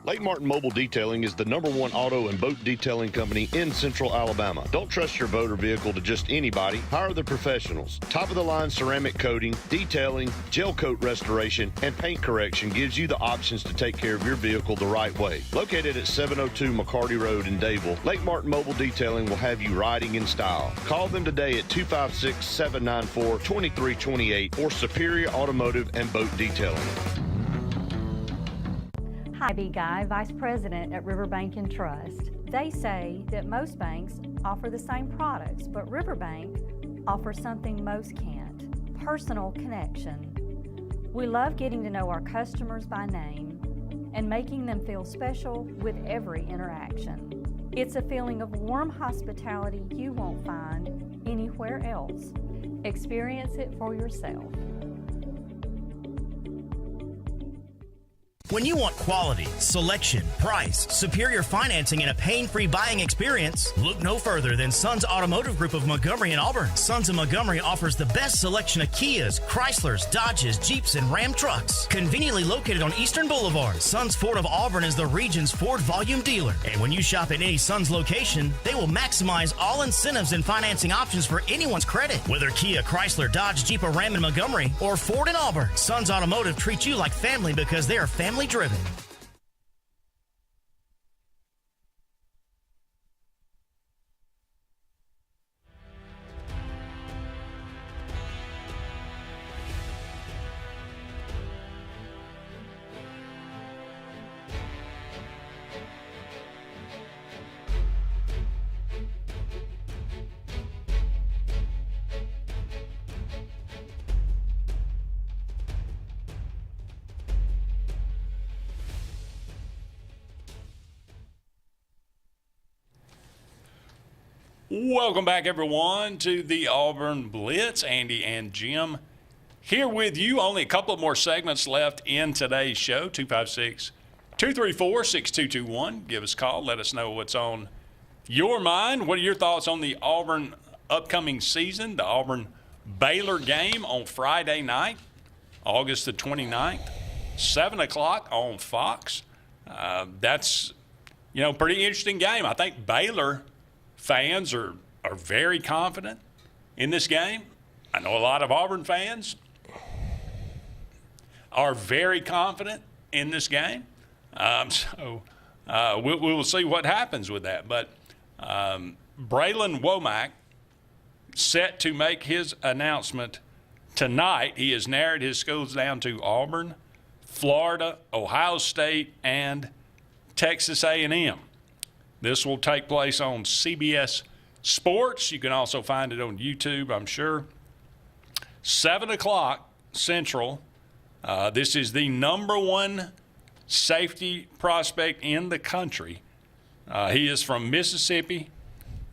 Lake Martin Mobile Detailing is the #1 auto and boat detailing company in Central Alabama. Don't trust your boat or vehicle to just anybody. Hire the professionals. Top-of-the-line ceramic coating, detailing, gel coat restoration, and paint correction gives you the options to take care of your vehicle the right way. Located at 702 McCarty Road in Dadeville, Lake Martin Mobile Detailing will have you riding in style. Call them today at 256-794-2328 or Superior Automotive and Boat Detailing. Hi, B. Guy, Vice President at Riverbank and Trust. They say that most banks offer the same products, but Riverbank offers something most can't: personal connection. We love getting to know our customers by name and making them feel special with every interaction. It's a feeling of warm hospitality you won't find anywhere else. Experience it for yourself. When you want quality, selection, price, superior financing, and a pain-free buying experience, look no further than Sons Automotive Group of Montgomery and Auburn. Sons of Montgomery offers the best selection of Kias, Chryslers, Dodges, Jeeps, and Ram trucks. Conveniently located on Eastern Boulevard, Sons Ford of Auburn is the region's Ford volume dealer. And when you shop at any Sons location, they will maximize all incentives and financing options for anyone's credit. Whether Kia, Chrysler, Dodge, Jeep, or Ram in Montgomery, or Ford in Auburn, Sons Automotive treats you like family because they are family driven. Welcome back, everyone, to the Auburn Blitz. Andy and Jim here with you. Only a couple of more segments left in today's show. 256-234-6221. Give us a call. Let us know what's on your mind. What are your thoughts on the Auburn upcoming season? The Auburn-Baylor game on Friday night, August the 29th, 7 o'clock on Fox. That's, pretty interesting game. I think Baylor fans are very confident in this game. I know a lot of Auburn fans are very confident in this game. So we will see what happens with that. But Braylon Womack set to make his announcement tonight. He has narrowed his schools down to Auburn, Florida, Ohio State, and Texas A&M. This will take place on CBS Sports. You can also find it on YouTube, I'm sure. 7 o'clock Central. This is the #1 safety prospect in the country. He is from Mississippi,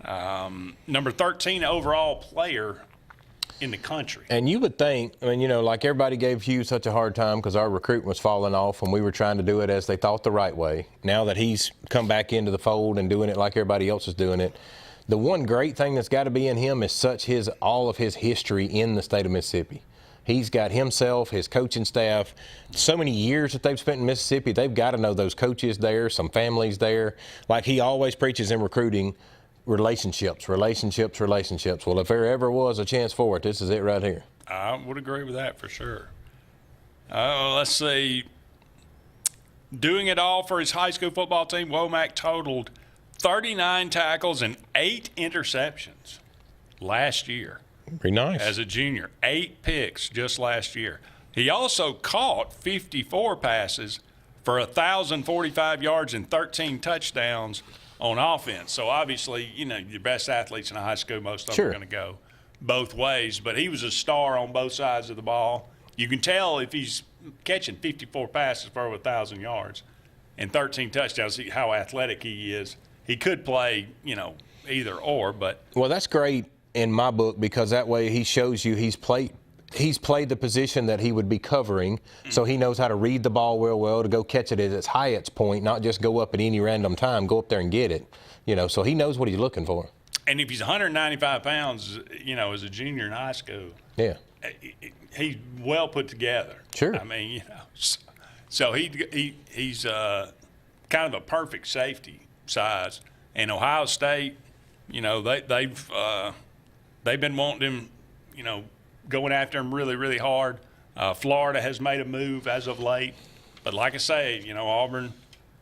number 13 overall player in the country. And you would think, like everybody gave Hugh such a hard time because our recruitment was falling off when we were trying to do it as they thought the right way. Now that he's come back into the fold and doing it like everybody else is doing it, the one great thing that's got to be in him is all of his history in the state of Mississippi. He's got himself, his coaching staff, so many years that they've spent in Mississippi. They've got to know those coaches there, some families there. Like he always preaches in recruiting, relationships. Well, if there ever was a chance for it, this is it right here. I would agree with that for sure. Let's see. doing it all for his high school football team. Womack totaled 39 tackles and 8 interceptions last year. Pretty nice. As a junior, 8 picks just last year. He also caught 54 passes for 1,045 yards and 13 touchdowns on offense. So obviously, your best athletes in a high school, most of them are going to go both ways. But he was a star on both sides of the ball. You can tell if he's catching 54 passes for over 1,000 yards and 13 touchdowns, how athletic he is. He could play, either or. But well, that's great in my book because that way he shows you he's played the position that he would be covering, so he knows how to read the ball real well to go catch it at its highest point, not just go up at any random time, go up there and get it. So he knows what he's looking for. And if he's 195 pounds, as a junior in high school, yeah, he's well put together. Sure. I mean, so he's kind of a perfect safety size. And Ohio State, they've been wanting him, going after him really, really hard. Florida has made a move as of late. But like I say, Auburn,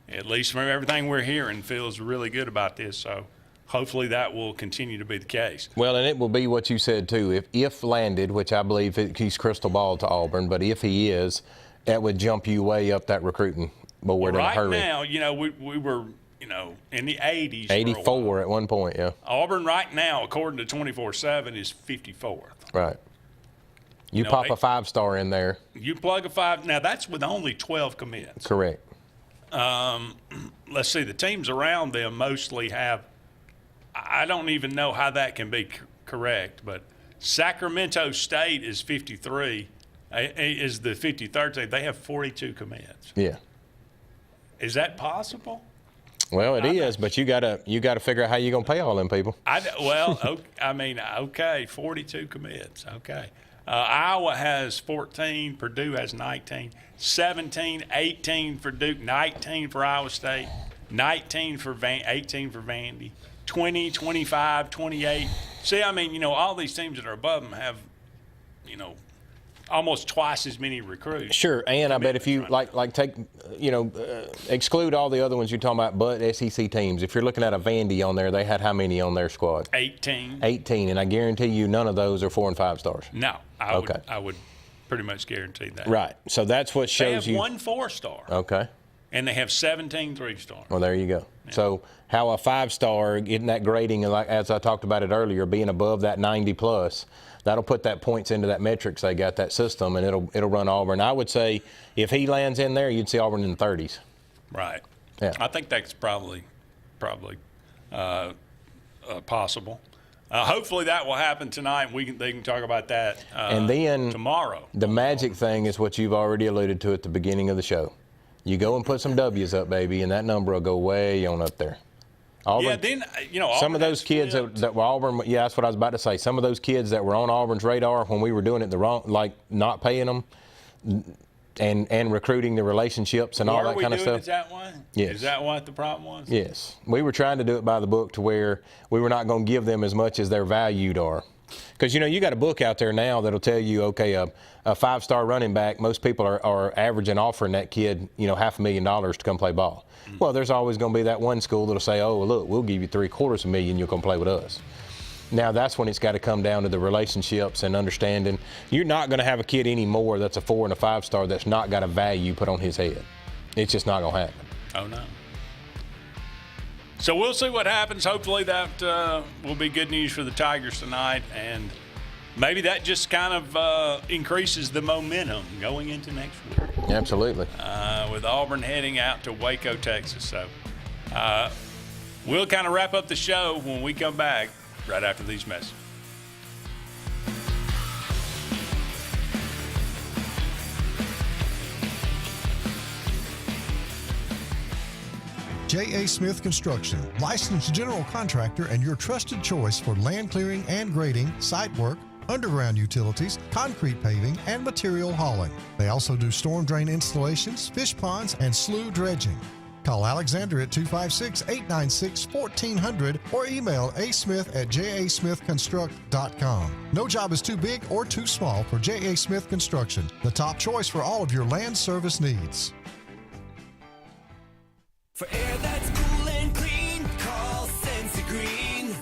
at least from everything we're hearing, feels really good about this. So hopefully that will continue to be the case. Well, and it will be what you said, too. If landed, which I believe he's crystal ball to Auburn, but if he is, that would jump you way up that recruiting board in a hurry. Right now, we were, in the 80s. 84 at one point, yeah. Auburn right now, according to 24/7, is 54th. Right. You pop a 5-star in there. You plug a 5. Now, that's with only 12 commits. Correct. Let's see. The teams around them mostly have – I don't even know how that can be correct, but Sacramento State is 53, is the 53rd team. They have 42 commits. Yeah. Is that possible? Well, it is, but you gotta figure out how you're going to pay all them people. Okay, 42 commits. Okay. Iowa has 14, Purdue has 19, 17, 18 for Duke, 19 for Iowa State, 19 for 18 for Vandy, 20, 25, 28. See, all these teams that are above them have, almost twice as many recruits. Sure, and I bet if you take, exclude all the other ones you're talking about, but SEC teams. If you're looking at a Vandy on there, they had how many on their squad? 18. 18, and I guarantee you none of those are 4 and 5 stars. No, I would pretty much guarantee that. Right, so that's what shows you. They have 1 4-star. Okay. And they have 17 3-stars. Well, there you go. Yeah. So how a 5-star, getting that grading, as I talked about it earlier, being above that 90 plus, that'll put that points into that metrics they got, that system, and it'll run Auburn. I would say if he lands in there, you'd see Auburn in the 30s. Right. Yeah. I think that's probably possible. Hopefully that will happen tonight. They can talk about that and then tomorrow. The magic thing is what you've already alluded to at the beginning of the show. You go and put some W's up, baby, and that number will go way on up there. Auburn, yeah, then, Auburn some of those kids that were Auburn, yeah, that's what I was about to say. Some of those kids that were on Auburn's radar when we were doing it the wrong, like not paying them and recruiting the relationships and all that kind of stuff. Is that why? Yes. Is that what the problem was? Yes. We were trying to do it by the book to where we were not going to give them as much as their valued are. Because, you got a book out there now that'll tell you, okay, a 5-star running back, most people are averaging offering that kid, $500,000 to come play ball. Mm-hmm. Well, there's always going to be that one school that'll say, oh, well, look, we'll give you $750,000, you'll come play with us. Now, that's when it's got to come down to the relationships and understanding. You're not going to have a kid anymore that's a 4 and a 5-star that's not got a value put on his head. It's just not going to happen. Oh, no. So we'll see what happens. Hopefully that will be good news for the Tigers tonight, and maybe that just kind of increases the momentum going into next week. Absolutely. With Auburn heading out to Waco, Texas. So we'll kind of wrap up the show when we come back right after these messages. J.A. Smith Construction, licensed general contractor and your trusted choice for land clearing and grading, site work, underground utilities, concrete paving, and material hauling. They also do storm drain installations, fish ponds, and slough dredging. Call Alexander at 256-896-1400 or email asmith@jasmithconstruct.com. No job is too big or too small for J.A. Smith Construction, the top choice for all of your land service needs. For air that's cool and clean, call Sensi Green.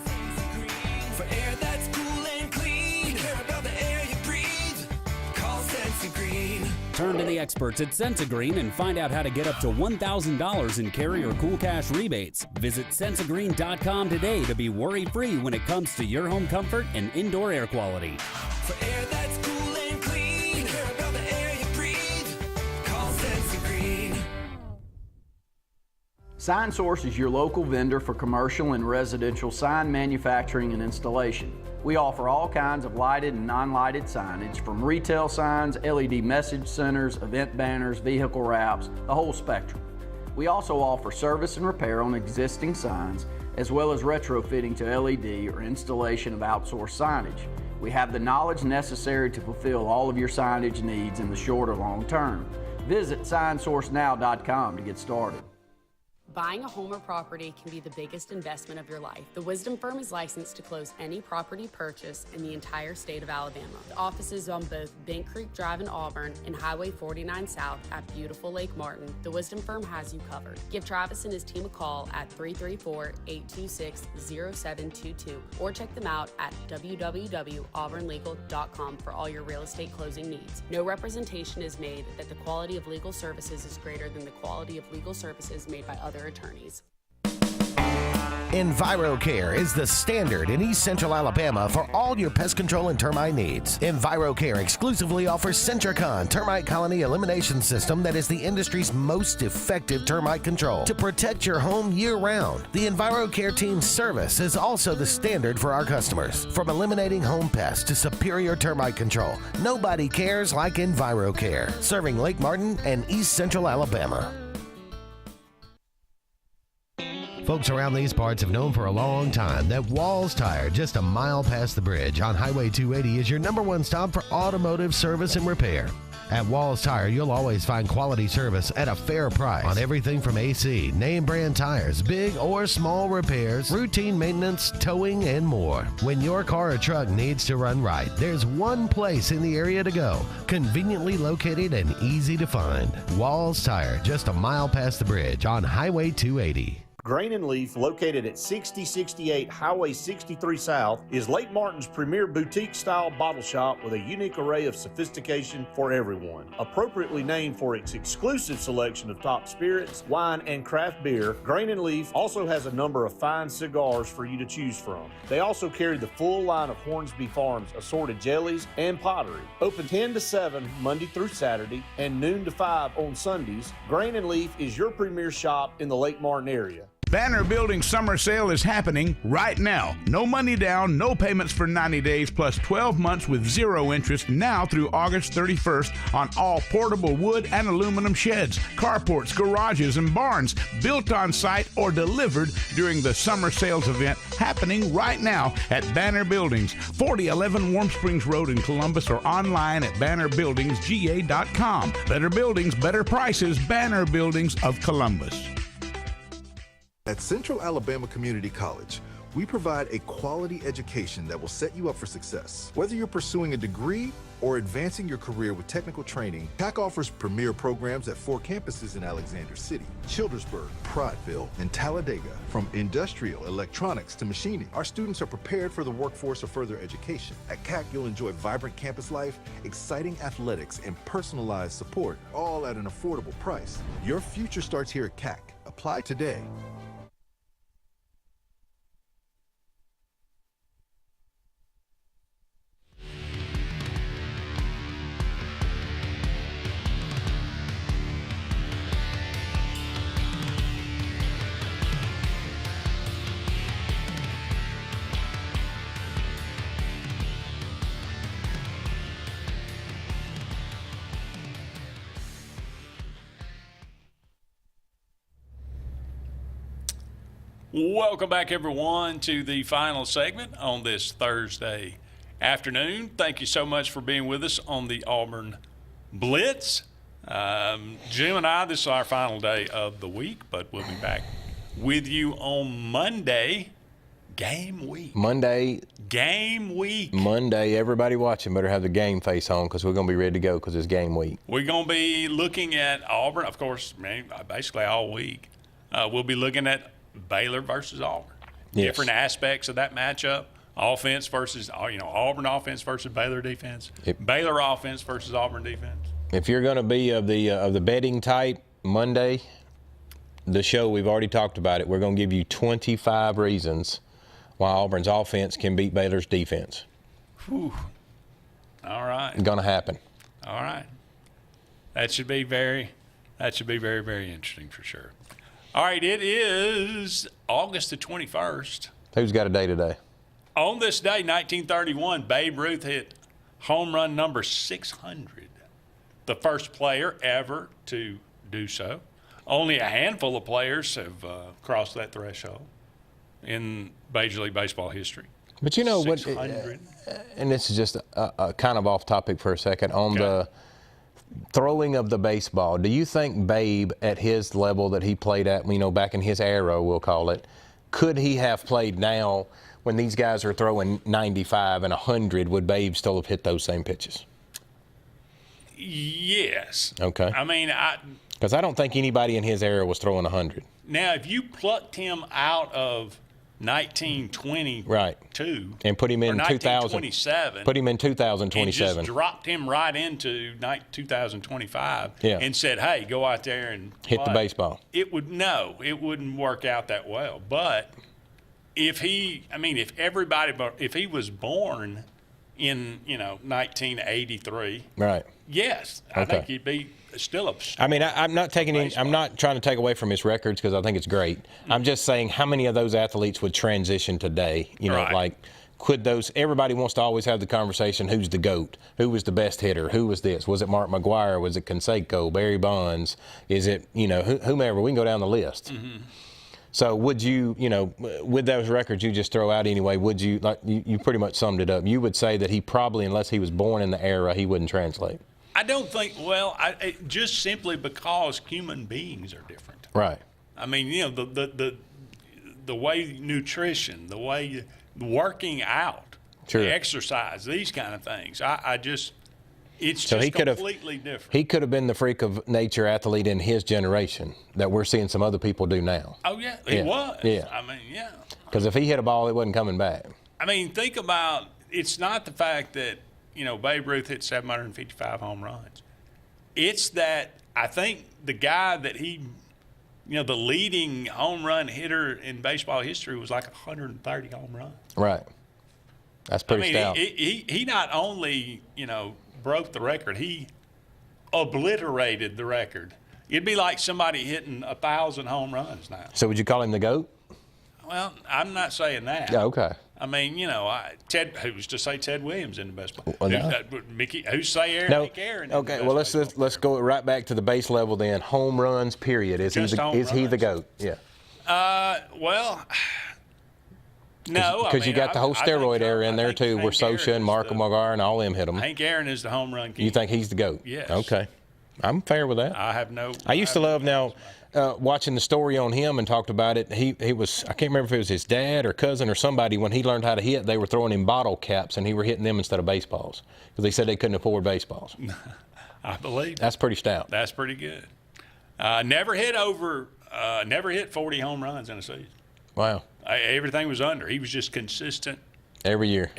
For air that's cool and clean, care about the air you breathe, call Sensi Green. Turn to the experts at Sensigreen and find out how to get up to $1,000 in carrier cool cash rebates. Visit Sensigreen.com today to be worry-free when it comes to your home comfort and indoor air quality. For air that's cool and clean, care about the air you breathe, call Sensi Green. Sign Source is your local vendor for commercial and residential sign manufacturing and installation. We offer all kinds of lighted and non-lighted signage, from retail signs, LED message centers, event banners, vehicle wraps, the whole spectrum. We also offer service and repair on existing signs, as well as retrofitting to LED or installation of outsourced signage. We have the knowledge necessary to fulfill all of your signage needs in the short or long term. Visit signsourcenow.com to get started. Buying a home or property can be the biggest investment of your life. The Wisdom Firm is licensed to close any property purchase in the entire state of Alabama. The offices on both Bent Creek Drive in Auburn and Highway 49 South at beautiful Lake Martin. The Wisdom Firm has you covered. Give Travis and his team a call at 334-826-0722 or check them out at www.auburnlegal.com for all your real estate closing needs. No representation is made that the quality of legal services is greater than the quality of legal services made by other attorneys. EnviroCare is the standard in East Central Alabama for all your pest control and termite needs. EnviroCare exclusively offers Centricon termite colony elimination system that is the industry's most effective termite control to protect your home year-round. The EnviroCare team's service is also the standard for our customers. From eliminating home pests to superior termite control, nobody cares like EnviroCare. Serving Lake Martin and East Central Alabama. Folks around these parts have known for a long time that Walls Tire, just a mile past the bridge on Highway 280, is your #1 stop for automotive service and repair. At Walls Tire, you'll always find quality service at a fair price on everything from AC, name brand tires, big or small repairs, routine maintenance, towing, and more. When your car or truck needs to run right, there's one place in the area to go, conveniently located and easy to find. Walls Tire, just a mile past the bridge on Highway 280. Grain and Leaf, located at 6068 Highway 63 South, is Lake Martin's premier boutique-style bottle shop with a unique array of sophistication for everyone. Appropriately named for its exclusive selection of top spirits, wine, and craft beer, Grain and Leaf also has a number of fine cigars for you to choose from. They also carry the full line of Hornsby Farms assorted jellies and pottery. Open 10 to 7 Monday through Saturday and noon to 5 on Sundays, Grain and Leaf is your premier shop in the Lake Martin area. Banner Building Summer Sale is happening right now. No money down, no payments for 90 days, plus 12 months with zero interest now through August 31st on all portable wood and aluminum sheds, carports, garages, and barns built on site or delivered during the summer sales event happening right now at Banner Buildings, 4011 Warm Springs Road in Columbus, or online at bannerbuildingsga.com. Better buildings, better prices, Banner Buildings of Columbus. At Central Alabama Community College, we provide a quality education that will set you up for success. Whether you're pursuing a degree or advancing your career with technical training, CAC offers premier programs at 4 campuses in Alexander City, Childersburg, Prattville, and Talladega. From industrial, electronics to machining, our students are prepared for the workforce or further education. At CAC, you'll enjoy vibrant campus life, exciting athletics, and personalized support, all at an affordable price. Your future starts here at CAC. Apply today. Welcome back, everyone, to the final segment on this Thursday afternoon. Thank you so much for being with us on the Auburn Blitz. Jim and I, this is our final day of the week, but we'll be back with you on Monday. Game week. Monday. Game week. Monday, everybody watching better have the game face on because we're going to be ready to go because it's game week. We're going to be looking at Auburn, of course, basically all week. We'll be looking at Baylor versus Auburn. Yes. Different aspects of that matchup. Offense versus, Auburn offense versus Baylor defense. Baylor offense versus Auburn defense. If you're going to be of the betting type, Monday, the show, we've already talked about it. We're going to give you 25 reasons why Auburn's offense can beat Baylor's defense. Whew. All right. It's going to happen. All right. That should be very, very interesting for sure. All right, it is August the 21st. Who's got a day today? On this day, 1931, Babe Ruth hit home run number 600. The first player ever to do so. Only a handful of players have crossed that threshold in Major League Baseball history. But you know what? 600. And this is just a kind of off topic for a second. On the throwing of the baseball, do you think Babe, at his level that he played at, back in his era, we'll call it, could he have played now when these guys are throwing 95 and 100? Would Babe still have hit those same pitches? Yes. Okay. I mean, because I don't think anybody in his era was throwing 100. Now, if you plucked him out of 1922 right, and put him in 2027, put him in 2027, and just dropped him right into 2025, and said, "Hey, go out there and hit the baseball." It wouldn't work out that well. But if he was born in 1983, right? Yes, I think he'd be still a star. I mean, I'm not I'm not trying to take away from his records because I think it's great. I'm just saying, how many of those athletes would transition today? Like, could those? Everybody wants to always have the conversation: who's the GOAT? Who was the best hitter? Who was this? Was it Mark McGwire? Was it Canseco? Barry Bonds? Is it whomever? We can go down the list. Mm-hmm. So would you, with those records you just throw out anyway, would you, like you pretty much summed it up, you would say that he probably, unless he was born in the era, he wouldn't translate? I don't think, just simply because human beings are different. Right. I mean, the way nutrition, the way working out, the exercise, these kind of things, it's so just completely different. He could have been the freak of nature athlete in his generation that we're seeing some other people do now. Oh, yeah, he was. Yeah. I mean, yeah. Because if he hit a ball, it wasn't coming back. I mean, think about, it's not the fact that, Babe Ruth hit 755 home runs. It's that I think the guy that the leading home run hitter in baseball history was like 130 home runs. Right. That's pretty stout. He not only, broke the record, he obliterated the record. It'd be like somebody hitting 1,000 home runs now. So would you call him the GOAT? Well, I'm not saying that. Yeah, okay. I mean, who's to say Ted Williams in the baseball? Well, no. Who's say Hank Aaron? Okay, well let's go right back to the base level then. Home runs, period. Is he the GOAT? Yeah. No, because you got the whole steroid era in there too, where Socha and Marco McGwire and all them hit them. Hank Aaron is the home run king. You think he's the GOAT? Yes. Okay, I'm fair with that. I used to love watching the story on him and talked about it. He was, I can't remember if it was his dad or cousin or somebody, when he learned how to hit, they were throwing him bottle caps and he were hitting them instead of baseballs because they said they couldn't afford baseballs. I believe that's pretty stout. That's pretty good. Never hit 40 home runs in a season. Wow. Everything was under. He was just consistent. Every year.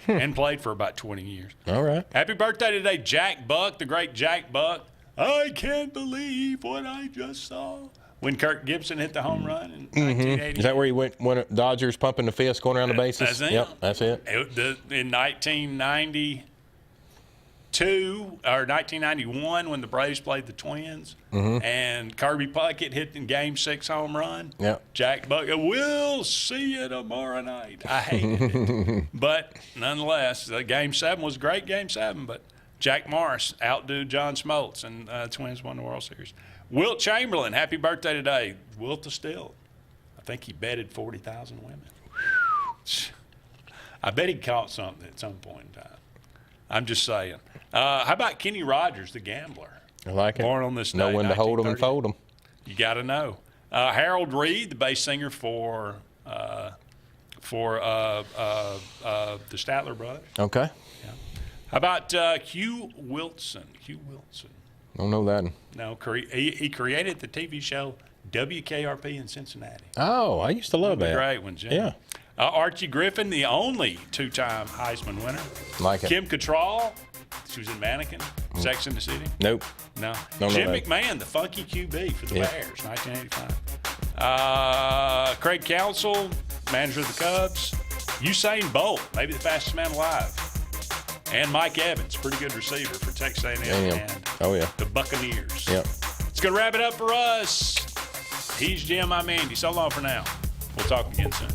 And played for about 20 years. All right. Happy birthday today, Jack Buck, the great Jack Buck. I can't believe what I just saw. When Kirk Gibson hit the home run in 1980. Is that where he went when Dodgers pumping the fist going around the bases? That's it. Yep, that's it. In 1992 or 1991 when the Braves played the Twins and Kirby Puckett hit the Game 6 home run. Yep. Jack Buck, we'll see you tomorrow night. I hated it. But nonetheless, Game 7 was a great Game 7, but Jack Morris outdid John Smoltz, and Twins won the World Series. Wilt Chamberlain, happy birthday today. Wilt the Still. I think he betted 40,000 women. I bet he caught something at some point in time. I'm just saying. How about Kenny Rogers, the gambler? I like it. Born on this day. Know when to hold them and fold them. You got to know. Harold Reed, the bass singer for the Statler Brothers. Okay. Yeah. How about Hugh Wilson? Hugh Wilson. Don't know that. No, he created the TV show WKRP in Cincinnati. Oh, I used to love that. Great one, Jim. Yeah. Archie Griffin, the only 2-time Heisman winner. Like it. Kim Cattrall, she was in Mannequin, Sex and the City. Nope. No. Don't Jim know that. McMahon, the funky QB for the Bears, 1985. Craig Counsell, manager of the Cubs. Usain Bolt, maybe the fastest man alive. And Mike Evans, pretty good receiver for Texas A&M and the Buccaneers. Yep. It's going to wrap it up for us. He's Jim, I'm Andy. So long for now. We'll talk again soon.